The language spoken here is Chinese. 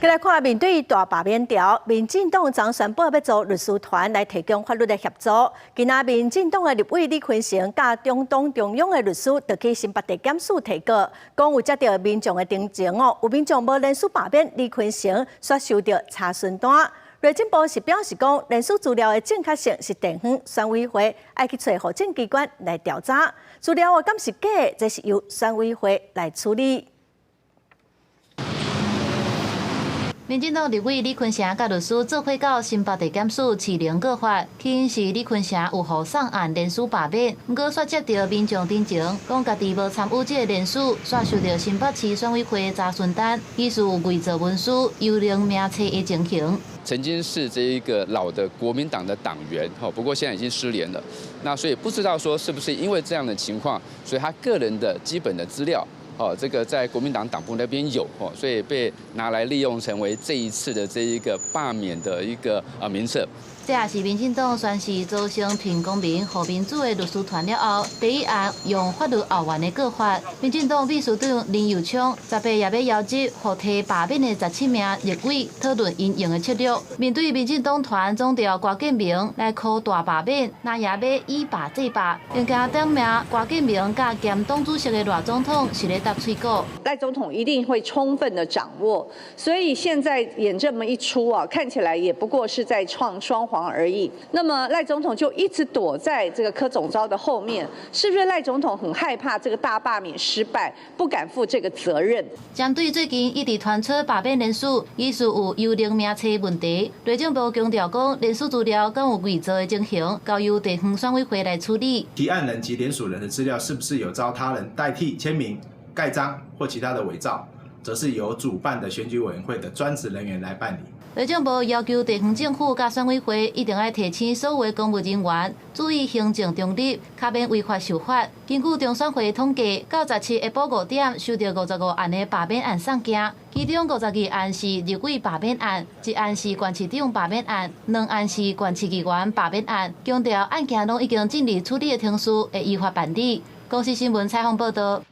再来看，面对大罢免潮，民进党昨宣布要组律师团来提供法律的协助。今仔民进党的立委李坤城甲中东中央的律师，就去新北地检署提告，讲有接到民众的定情哦，有民众无联署罢免李坤城，却收到查询单。内政部是表示讲，联署资料的正确性是地方选委会爱去找行政机关来调查，资料敢是假，这是由选委会来处理。 民进党立委李坤城甲律师做伙到新北地检署市零告发，起因是李坤城有互送案联署罢免，不过却接到民众定情，讲家己无参与这个联署，却收到新北市选委会查询单，疑似有伪造文书、幽灵名册的情形。曾经是这一个老的国民党的党员，不过现在已经失联了。那所以不知道说是不是因为这样的情况，所以他个人的基本的资料。 这个在国民党党部那边有所以被拿来利用成为这一次的这一个罢免的一个名册。这也是民进党宣誓组成挺公平、和民主的律师团了后，第一案用法律后援的告发。民进党秘书长林佑昌18也要邀集互提罢免的17名立委讨论因用的策略。面对民进党团总召郭建明来靠大罢免，那也要以罢制罢，并加点名郭建明甲兼党主席的赖总统是咧搭嘴鼓。赖总统一定会充分的掌握，所以现在演这么一出啊，看起来也不过是在创双。 而已。那么赖总统就一直躲在这个柯总召的后面，是不是赖总统很害怕这个大罢免失败，不敢负这个责任？针对最近一直传出罢免联署疑似有幽灵名册问题，内政部强调讲，联署资料敢有伪造的情形，交由地方选委会来处理。提案人及联署人的资料是不是有遭他人代替签名、盖章或其他的伪造，则是由主办的选举委员会的专职人员来办理。 内政部要求地方政府甲选委会一定要提醒所有的公务人员注意行政中立，卡免违法受罚。根据中选会统计，到17下晡5点收到55案的罢免案送件，其中52案是立委罢免案，1案是县市长罢免案，2案是县市议员罢免案。强调案件拢已经进入处理的程序，会依法办理。公司新闻采访报道。